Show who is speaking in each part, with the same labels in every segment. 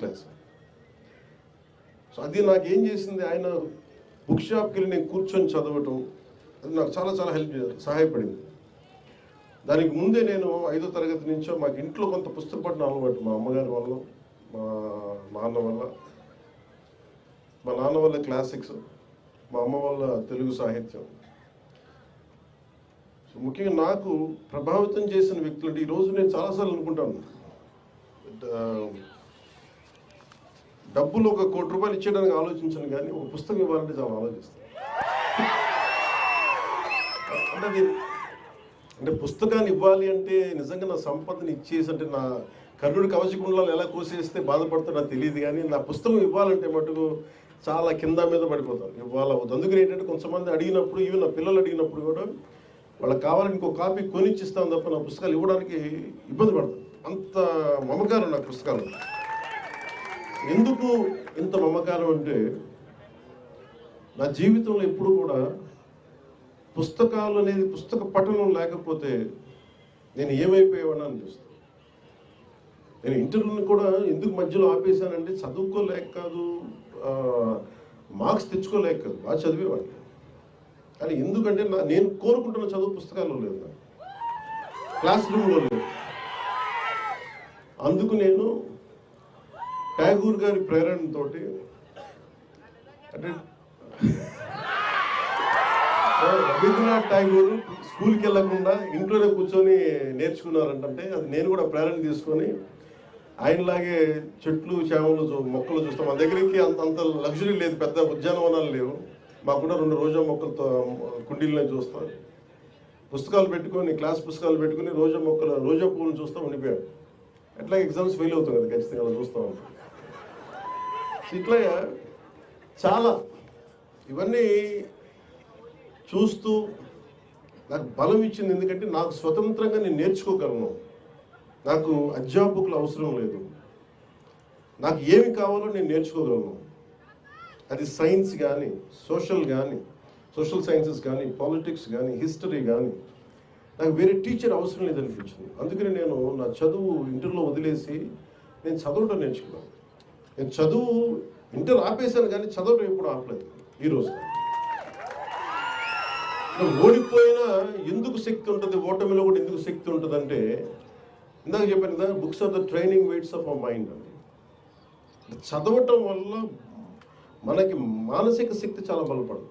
Speaker 1: Class. So అది నాకేం చేసింది, ఆయన బుక్ షాప్కి వెళ్ళి నేను కూర్చొని చదవటం అది నాకు చాలా చాలా సహాయపడింది. దానికి ముందే నేను 5వ తరగతి నుంచో మాకు ఇంట్లో కొంత పుస్తక పఠనం అలవాటు, మా అమ్మగారి వల్ల, మా నాన్న వల్ల క్లాసిక్స్, మా అమ్మ వల్ల తెలుగు సాహిత్యం. సో ముఖ్యంగా నాకు ప్రభావితం చేసిన వ్యక్తులు అంటే ఈరోజు నేను చాలాసార్లు అనుకుంటాను, డబ్బులు 1 కోటి రూపాయలు ఇచ్చేయడానికి ఆలోచించను, కానీ ఒక పుస్తకం ఇవ్వాలంటే చాలా ఆలోచిస్తాను. అంటే పుస్తకాన్ని ఇవ్వాలి అంటే నిజంగా నా సంపదని ఇచ్చేసి, అంటే నా కర్ణుడి కవచకుండలాలు ఎలా కోసేస్తే బాధపడుతుందో నాకు తెలియదు, కానీ నా పుస్తకం ఇవ్వాలంటే మటుకు చాలా కింద మీద పడిపోతాను, ఇవ్వాలవుతుంది. అందుకని ఏంటంటే కొంతమంది అడిగినప్పుడు, ఈవెన్ నా పిల్లలు అడిగినప్పుడు కూడా వాళ్ళకి కావాలని ఇంకో కాపీ కొనిచ్చిస్తాను తప్ప నా పుస్తకాలు ఇవ్వడానికి ఇబ్బంది పడతాను. అంత మమకారం నాకు పుస్తకాలు. ఎందుకు ఇంత మమకారం అంటే, నా జీవితంలో ఎప్పుడు కూడా పుస్తకాలు అనేది, పుస్తక పఠనం లేకపోతే నేను ఏమైపోయేవాడిని అనిపిస్తుంది. నేను ఇంటర్వ్యూని కూడా ఎందుకు మధ్యలో ఆపేశానంటే, చదువుకోలేక కాదు, మార్క్స్ తెచ్చుకోలేక కాదు, బాగా చదివేవాడిని. కానీ ఎందుకంటే నేను కోరుకుంటున్న చదువు పుస్తకాల్లో లేదు, నాకు క్లాస్ రూమ్లో లేదు. అందుకు నేను ట్యాగూర్ గారి ప్రేరణతో, అంటే రవీంద్రనాథ్ ట్యాగూర్ స్కూల్కి వెళ్ళకుండా ఇంట్లోనే కూర్చొని నేర్చుకున్నారంటే, అది నేను కూడా ప్రేరణ తీసుకొని ఆయనలాగే చెట్లు చేమలు మొక్కలు చూస్తాం. మన దగ్గరికి అంత లగ్జరీ లేదు, పెద్ద ఉద్యానవనాలు లేవు. మాకున్న 2 రోజా మొక్కలతో కుండీలనే చూస్తాం. పుస్తకాలు పెట్టుకొని, క్లాస్ పుస్తకాలు పెట్టుకుని రోజా పువ్వులను చూస్తూ ఉండిపోయాడు. ఎట్లా ఎగ్జామ్స్ ఫెయిల్ అవుతాం కదా ఖచ్చితంగా, అలా చూస్తూ ఉంటాం. ఇట్లా చాలా ఇవన్నీ చూస్తూ నాకు బలం ఇచ్చింది. ఎందుకంటే నాకు స్వతంత్రంగా నేను నేర్చుకోగలను, నాకు అధ్యాపకులు అవసరం లేదు, నాకు ఏమి కావాలో నేను నేర్చుకోగలను. అది సైన్స్ కానీ, సోషల్ సైన్సెస్ కానీ, పాలిటిక్స్ కానీ, హిస్టరీ కానీ, నాకు వేరే టీచర్ అవసరం లేదనిపించింది. అందుకని నేను నా చదువు ఇంటర్లో వదిలేసి నేను చదవటం నేర్చుకున్నాను. నేను చదువు ఇంటర్ ఆపేశాను, కానీ చదవటం ఎప్పుడు ఆపలేదు. ఈరోజు ఓడిపోయినా ఎందుకు శక్తి ఉంటుంది, ఓటమిలో కూడా ఎందుకు శక్తి ఉంటుంది అంటే, ఇందాక చెప్పాను కదా, books are the training weights of our mind అని. చదవటం వల్ల మనకి మానసిక శక్తి చాలా బలపడుతుంది,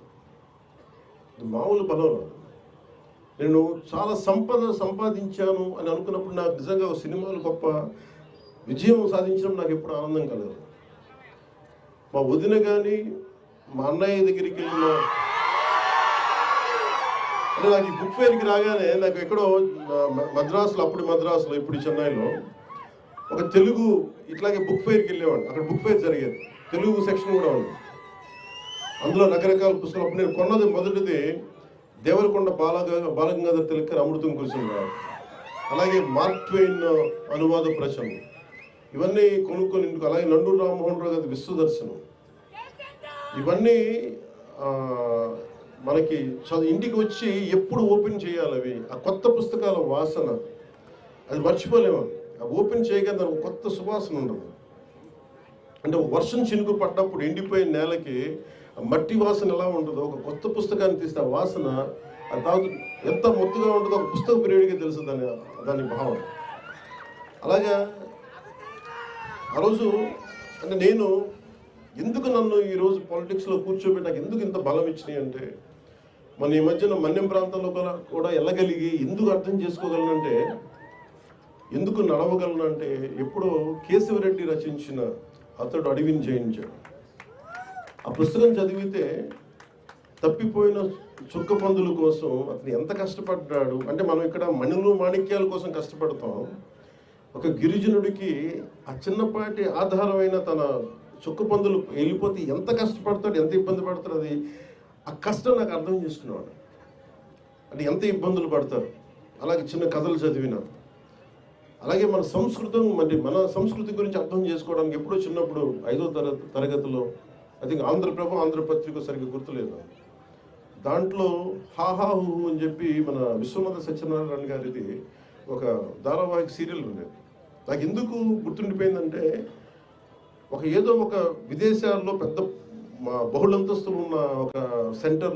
Speaker 1: మామూలు బలం. నేను చాలా సంపాదించాను అని అనుకున్నప్పుడు నాకు నిజంగా సినిమాలు గొప్ప విజయం సాధించడం నాకు ఎప్పుడు ఆనందం కలగదు. మా వదిన కానీ, మా అన్నయ్య దగ్గరికి వెళ్ళిన, అంటే నాకు ఈ బుక్ ఫేర్కి రాగానే నాకు ఎక్కడో మద్రాసులో, ఇప్పుడు చెన్నైలో ఒక తెలుగు ఇట్లాగే బుక్ ఫేర్కి వెళ్ళేవాడు. అక్కడ బుక్ ఫేర్ జరిగేది, తెలుగు సెక్షన్ కూడా ఉంది. అందులో రకరకాల పుస్తకాలు. అప్పుడు నేను కొన్నది మొదటిది దేవరకొండ బాలగంగాధర్ తిలక్ అమృతం కురిసిన, అలాగే మార్క్ ట్వైన్ అనువాద ప్రచురణ, ఇవన్నీ కొనుక్కొని ఇంటికి. అలాగే నండూరు రామ్మోహన్ రావు గారి విశ్వదర్శనం, ఇవన్నీ మనకి ఇంటికి వచ్చి ఎప్పుడు ఓపెన్ చేయాలి అవి, ఆ కొత్త పుస్తకాల వాసన అది మర్చిపోలేము. ఆ ఓపెన్ చేయగా దానికి కొత్త సువాసన ఉండదు. అంటే వర్షం చినుకు పడ్డప్పుడు ఎండిపోయిన నేలకి మట్టి వాసన ఎలా ఉంటుందో, ఒక కొత్త పుస్తకాన్ని తీస్తే ఆ వాసన, అది తాగు ఎంత మొత్తుగా ఉంటుందో ఒక పుస్తక పీరియడ్గా తెలుసు దాని భావం. అలాగా ఆ రోజు అంటే నేను ఎందుకు నన్ను ఈరోజు పాలిటిక్స్లో కూర్చోబెట్టి నాకు ఎందుకు ఇంత బలం ఇచ్చినాయి అంటే, మన ఈ మధ్యన మన్యం ప్రాంతంలో కూడా వెళ్ళగలిగి ఎందుకు అర్థం చేసుకోగలనంటే, ఎందుకు నడవగలనంటే, ఎప్పుడో కేశవరెడ్డి రచించిన అతడు అడవిని జయించాడు. ఆ పుస్తకం చదివితే తప్పిపోయిన చుక్క పందుల కోసం అతను ఎంత కష్టపడ్డాడు అంటే, మనం ఇక్కడ మణులు మాణిక్యాల కోసం కష్టపడతాం, ఒక గిరిజనుడికి ఆ చిన్నపాటి ఆధారమైన తన చుక్క పందులు వెళ్ళిపోతే ఎంత కష్టపడతాడు, ఎంత ఇబ్బంది పడతాడు, అది ఆ కష్టం నాకు అర్థం చేసుకునేవాడు. అంటే ఎంత ఇబ్బందులు పడతారు. అలాగే చిన్న కథలు చదివిన, అలాగే మన సంస్కృతి గురించి అర్థం చేసుకోవడానికి ఎప్పుడో చిన్నప్పుడు 5వ తరగతిలో ఐ థింక్ ఆంధ్రపత్రిక సరిగ్గా గుర్తులేదు, దాంట్లో హాహా హూ అని చెప్పి మన విశ్వనాథ సత్యనారాయణ గారిది ఒక ధారావాహిక సీరియల్ ఉండేది. నాకు ఎందుకు గుర్తుండిపోయిందంటే, ఏదో ఒక విదేశాల్లో పెద్ద బహుళంతస్తులు ఉన్న ఒక సెంటర్